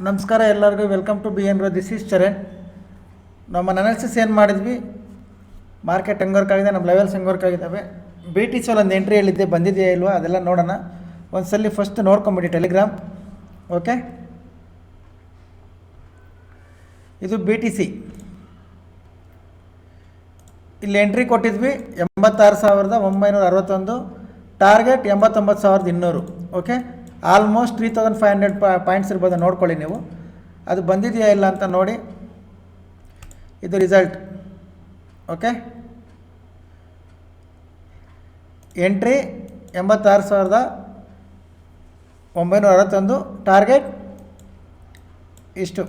ನಮಸ್ಕಾರ ಎಲ್ಲರಿಗೂ. Welcome to BN Bro. This is Charan. ನಮ್ಮ ಅನಾಲಿಸಿಸ್ ಏನು ಮಾಡಿದ್ವಿ, ಮಾರ್ಕೆಟ್ ಹೆಂಗೆ ವರ್ಕ್ ಆಗಿದೆ, ನಮ್ಮ ಲೆವೆಲ್ಸ್ ಹೆಂಗೆ ವರ್ಕ್ ಆಗಿದ್ದಾವೆ, BTC ಒಂದು ಎಂಟ್ರಿ ಹೇಳಿದ್ದೆ, ಬಂದಿದೆಯಾ ಇಲ್ವಾ ಅದೆಲ್ಲ ನೋಡೋಣ. ಒಂದು ಸಲ ಫಸ್ಟ್ ನೋಡ್ಕೊಂಬಿಡಿ ಟೆಲಿಗ್ರಾಮ್. ಓಕೆ, ಇದು BTC. ಇಲ್ಲಿ ಎಂಟ್ರಿ ಕೊಟ್ಟಿದ್ವಿ 86,961, ಟಾರ್ಗೆಟ್ 89,200. ಓಕೆ, ಆಲ್ಮೋಸ್ಟ್ 3,500 ಪಾಯಿಂಟ್ಸ್ ಇರ್ಬೋದು, ನೋಡ್ಕೊಳ್ಳಿ ನೀವು. ಅದು ಬಂದಿದೆಯಾ ಇಲ್ಲ ಅಂತ ನೋಡಿ. ಇದು ರಿಸಲ್ಟ್. ಓಕೆ, ಎಂಟ್ರಿ 86,961, ಟಾರ್ಗೆಟ್ ಇಷ್ಟು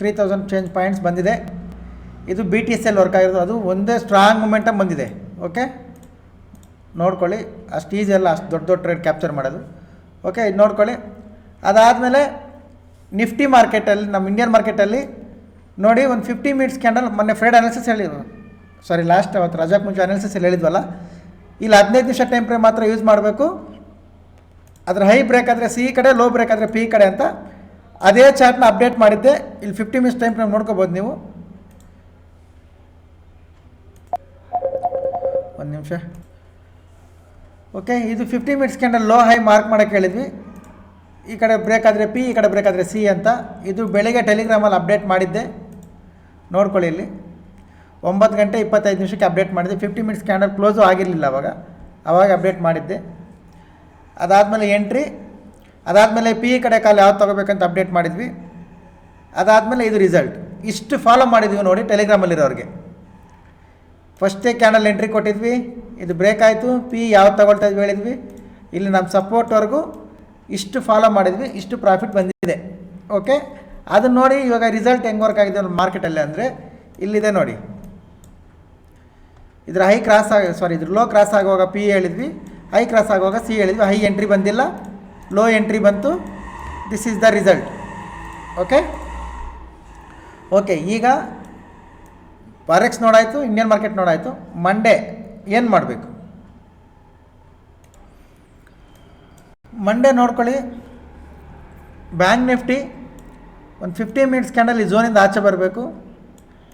3,000 ಚೇಂಜ್ ಪಾಯಿಂಟ್ಸ್ ಬಂದಿದೆ. ಇದು BTC ವರ್ಕ್ ಆಗಿರೋದು. ಅದು ಒಂದೇ ಸ್ಟ್ರಾಂಗ್ ಮೊಮೆಂಟಮ್ ಬಂದಿದೆ. ಓಕೆ, ನೋಡ್ಕೊಳ್ಳಿ. ಅಷ್ಟು ಈಸಿ ಅಲ್ಲ ಅಷ್ಟು ದೊಡ್ಡ ದೊಡ್ಡ ಟ್ರೇಡ್ ಕ್ಯಾಪ್ಚರ್ ಮಾಡೋದು. ಓಕೆ, ಇದು ನೋಡ್ಕೊಳ್ಳಿ. ಅದಾದಮೇಲೆ ನಿಫ್ಟಿ ಮಾರ್ಕೆಟಲ್ಲಿ, ನಮ್ಮ ಇಂಡಿಯನ್ ಮಾರ್ಕೆಟಲ್ಲಿ ನೋಡಿ, ಒಂದು 50 ಮಿನಿಟ್ಸ್ ಕ್ಯಾಂಡಲ್ ಮೊನ್ನೆ ಫ್ರೈಡ್ ಅನಾಲಿಸಿಸ್ ಲಾಸ್ಟ್ ಅವತ್ತು ರಜಾಕ್ ಮುಂಚೆ ಅನಾಲಿಸಿಸಲ್ಲಿ ಹೇಳಿದ್ವಲ್ಲ, ಇಲ್ಲಿ 15 ನಿಮಿಷ ಟೈಮ್ ಫ್ರೇಮ್ ಮಾತ್ರ ಯೂಸ್ ಮಾಡಬೇಕು. ಅದರ ಹೈ ಬ್ರೇಕ್ ಆದರೆ ಸಿ ಕಡೆ, ಲೋ ಬ್ರೇಕ್ ಆದರೆ ಪಿ ಕಡೆ ಅಂತ ಅದೇ ಚಾರ್ಟ್ನ ಅಪ್ಡೇಟ್ ಮಾಡಿದ್ದೆ. ಇಲ್ಲಿ 50 ಮಿನಿಟ್ಸ್ ಟೈಮ್ ಫ್ರೇಮ್ ನೋಡ್ಕೋಬೋದು ನೀವು. ಒಂದು ನಿಮಿಷ. ಓಕೆ, ಇದು 50 minutes candle low high mark ಮಾಡೋಕ್ಕೆ ಹೇಳಿದ್ವಿ. ಈ ಕಡೆ ಬ್ರೇಕ್ ಆದರೆ ಪಿ, ಈ ಕಡೆ ಬ್ರೇಕ್ ಆದರೆ ಸಿ ಅಂತ. ಇದು ಬೆಳಿಗ್ಗೆ ಟೆಲಿಗ್ರಾಮಲ್ಲಿ ಅಪ್ಡೇಟ್ ಮಾಡಿದ್ದೆ, ನೋಡ್ಕೊಳ್ಳಿ. ಇಲ್ಲಿ 9:25 ಅಪ್ಡೇಟ್ ಮಾಡಿದ್ದೆ. 50 ಮಿನಿಟ್ಸ್ ಕ್ಯಾಂಡಲ್ ಕ್ಲೋಸು ಆಗಿರಲಿಲ್ಲ ಅವಾಗ ಅಪ್ಡೇಟ್ ಮಾಡಿದ್ದೆ. ಅದಾದಮೇಲೆ ಎಂಟ್ರಿ, ಅದಾದಮೇಲೆ ಪಿ ಕಡೆ ಕಾಲು ಯಾವ್ದು ತೊಗೋಬೇಕಂತ ಅಪ್ಡೇಟ್ ಮಾಡಿದ್ವಿ. ಅದಾದಮೇಲೆ ಇದು ರಿಸಲ್ಟ್. ಇಷ್ಟು ಫಾಲೋ ಮಾಡಿದ್ವಿ ನೋಡಿ ಟೆಲಿಗ್ರಾಮಲ್ಲಿರೋರಿಗೆ. ಫಸ್ಟೇ ಕ್ಯಾಂಡಲ್ ಎಂಟ್ರಿ ಕೊಟ್ಟಿದ್ವಿ, ಇದು ಬ್ರೇಕ್ ಆಯಿತು, ಪಿ ಯಾವ್ದು ತೊಗೊಳ್ತಾ ಇದ್ವಿ ಹೇಳಿದ್ವಿ. ಇಲ್ಲಿ ನಮ್ಮ ಸಪೋರ್ಟ್ವರೆಗೂ ಇಷ್ಟು ಫಾಲೋ ಮಾಡಿದ್ವಿ, ಇಷ್ಟು ಪ್ರಾಫಿಟ್ ಬಂದಿದೆ. ಓಕೆ, ಅದನ್ನು ನೋಡಿ. ಇವಾಗ ರಿಸಲ್ಟ್ ಹೆಂಗೆ ವರ್ಕ್ ಆಗಿದೆ ಮಾರ್ಕೆಟಲ್ಲಿ ಅಂದರೆ ಇಲ್ಲಿದೆ ನೋಡಿ. ಇದ್ರ ಹೈ ಕ್ರಾಸ್ ಇದ್ರ ಲೋ ಕ್ರಾಸ್ ಆಗುವಾಗ ಪಿ ಹೇಳಿದ್ವಿ, ಹೈ ಕ್ರಾಸ್ ಆಗುವಾಗ ಸಿ ಹೇಳಿದ್ವಿ. ಹೈ ಎಂಟ್ರಿ ಬಂದಿಲ್ಲ, ಲೋ ಎಂಟ್ರಿ ಬಂತು. This is the result. Okay, ಈಗ ಫಾರೆಕ್ಸ್ ನೋಡಾಯಿತು, ಇಂಡಿಯನ್ ಮಾರ್ಕೆಟ್ ನೋಡಾಯಿತು. ಮಂಡೇ ಏನು ಮಾಡಬೇಕು? ಮಂಡೇ ನೋಡ್ಕೊಳ್ಳಿ. ಬ್ಯಾಂಕ್ ನಿಫ್ಟಿ ಒಂದು 50 ಮಿನಿಟ್ಸ್ ಕ್ಯಾಂಡಲ್ ಈ ಝೋನಿಂದ ಆಚೆ ಬರಬೇಕು.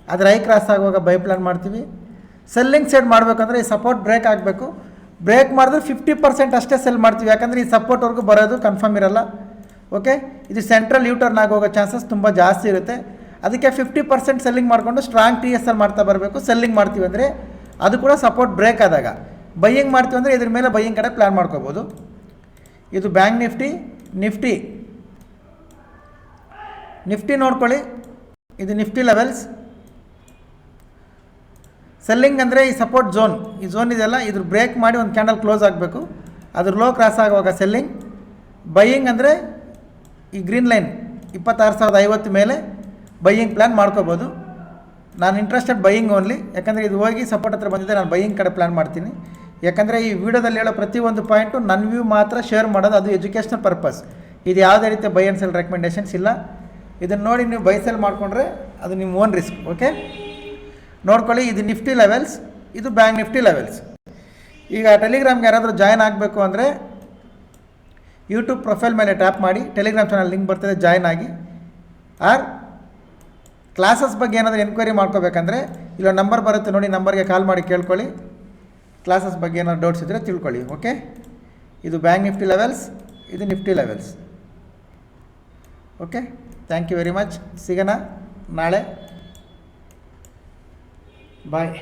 ಅದರ ಹೈ ಕ್ರಾಸ್ ಆಗುವಾಗ ಬೈ ಪ್ಲಾನ್ ಮಾಡ್ತೀವಿ. ಸೆಲ್ಲಿಂಗ್ ಸೈಡ್ ಮಾಡಬೇಕಂದ್ರೆ ಈ ಸಪೋರ್ಟ್ ಬ್ರೇಕ್ ಆಗಬೇಕು. ಬ್ರೇಕ್ ಮಾಡಿದ್ರೆ 50% ಅಷ್ಟೇ ಸೆಲ್ ಮಾಡ್ತೀವಿ, ಯಾಕಂದರೆ ಈ ಸಪೋರ್ಟ್ವರೆಗೂ ಬರೋದು ಕನ್ಫರ್ಮ್ ಇರಲ್ಲ. ಓಕೆ, ಇದು ಸೆಂಟ್ರಲ್ ಯೂಟರ್ನ್ ಆಗೋಗೋ ಚಾನ್ಸಸ್ ತುಂಬ ಜಾಸ್ತಿ ಇರುತ್ತೆ. ಅದಕ್ಕೆ 50% ಸೆಲ್ಲಿಂಗ್ ಮಾಡಿಕೊಂಡು ಸ್ಟ್ರಾಂಗ್ TSL ಮಾಡ್ತಾ ಬರಬೇಕು. ಸೆಲ್ಲಿಂಗ್ ಮಾಡ್ತೀವಿ ಅಂದರೆ ಅದು ಕೂಡ ಸಪೋರ್ಟ್ ಬ್ರೇಕ್ ಆದಾಗ. ಬೈಯಿಂಗ್ ಮಾಡ್ತೀವಿ ಅಂದರೆ ಇದ್ರ ಮೇಲೆ ಬೈಯಿಂಗ್ ಕಡೆ ಪ್ಲ್ಯಾನ್ ಮಾಡ್ಕೋಬೋದು. ಇದು ಬ್ಯಾಂಕ್ ನಿಫ್ಟಿ ನೋಡ್ಕೊಳ್ಳಿ. ಇದು ನಿಫ್ಟಿ ಲೆವೆಲ್ಸ್. ಸೆಲ್ಲಿಂಗ್ ಅಂದರೆ ಈ ಸಪೋರ್ಟ್ ಝೋನ್, ಈ ಝೋನ್ ಇದೆಯಲ್ಲ, ಇದ್ರ ಬ್ರೇಕ್ ಮಾಡಿ ಒಂದು ಕ್ಯಾಂಡಲ್ ಕ್ಲೋಸ್ ಆಗಬೇಕು. ಅದ್ರ ಲೋ ಕ್ರಾಸ್ ಆಗುವಾಗ ಸೆಲ್ಲಿಂಗ್. ಬೈಯಿಂಗ್ ಅಂದರೆ ಈ ಗ್ರೀನ್ ಲೈನ್ 26,050 ಮೇಲೆ ಬೈಯಿಂಗ್ ಪ್ಲ್ಯಾನ್ ಮಾಡ್ಕೋಬೋದು. ನಾನು ಇಂಟ್ರೆಸ್ಟೆಡ್ ಬೈಯಿಂಗ್ ಓನ್ಲಿ, ಯಾಕಂದರೆ ಇದು ಹೋಗಿ ಸಪೋರ್ಟ್ ಹತ್ರ ಬಂದಿದ್ದೆ, ನಾನು ಬೈಯಿಂಗ್ ಕಡೆ ಪ್ಲ್ಯಾನ್ ಮಾಡ್ತೀನಿ. ಯಾಕಂದರೆ ಈ ವಿಡಿಯೋದಲ್ಲಿ ಹೇಳೋ ಪ್ರತಿಯೊಂದು ಪಾಯಿಂಟು ನನ್ನ ವ್ಯೂ ಮಾತ್ರ ಶೇರ್ ಮಾಡೋದು, ಅದು ಎಜುಕೇಷನಲ್ ಪರ್ಪಸ್. ಇದು ಯಾವುದೇ ರೀತಿಯ ಬೈ ಆ್ಯಂಡ್ ಸೆಲ್ ರೆಕಮೆಂಡೇಷನ್ಸ್ ಇಲ್ಲ. ಇದನ್ನು ನೋಡಿ ನೀವು ಬೈ ಸೆಲ್ ಮಾಡಿಕೊಂಡ್ರೆ ಅದು ನಿಮ್ಮ ಓನ್ ರಿಸ್ಕ್. ಓಕೆ, ನೋಡ್ಕೊಳ್ಳಿ. ಇದು ನಿಫ್ಟಿ ಲೆವೆಲ್ಸ್, ಇದು ಬ್ಯಾಂಕ್ ನಿಫ್ಟಿ ಲೆವೆಲ್ಸ್. ಈಗ ಟೆಲಿಗ್ರಾಮ್ಗೆ ಯಾರಾದರೂ ಜಾಯ್ನ್ ಆಗಬೇಕು ಅಂದರೆ ಯೂಟ್ಯೂಬ್ ಪ್ರೊಫೈಲ್ ಮೇಲೆ ಟ್ಯಾಪ್ ಮಾಡಿ, ಟೆಲಿಗ್ರಾಮ್ ಚಾನಲ್ ಲಿಂಕ್ ಬರ್ತದೆ, ಜಾಯ್ನ್ ಆಗಿ. ಆರ್ ಕ್ಲಾಸಸ್ ಬಗ್ಗೆ ಏನಾದರೂ ಎನ್ಕ್ವೈರಿ ಮಾಡ್ಕೋಬೇಕಂದ್ರೆ ಇಲ್ಲೊಂದು ನಂಬರ್ ಬರುತ್ತೆ ನೋಡಿ, ನಂಬರ್ಗೆ ಕಾಲ್ ಮಾಡಿ ಕೇಳ್ಕೊಳ್ಳಿ. ಕ್ಲಾಸಸ್ ಬಗ್ಗೆ ಏನಾದ್ರು ಡೌಟ್ಸ್ ಇದ್ದರೆ ತಿಳ್ಕೊಳ್ಳಿ. ಓಕೆ, ಇದು ಬ್ಯಾಂಕ್ ನಿಫ್ಟಿ ಲೆವೆಲ್ಸ್, ಇದು Nifty levels. Okay, thank you very much. ಸಿಗೋಣ ನಾಳೆ. ಬಾಯ್.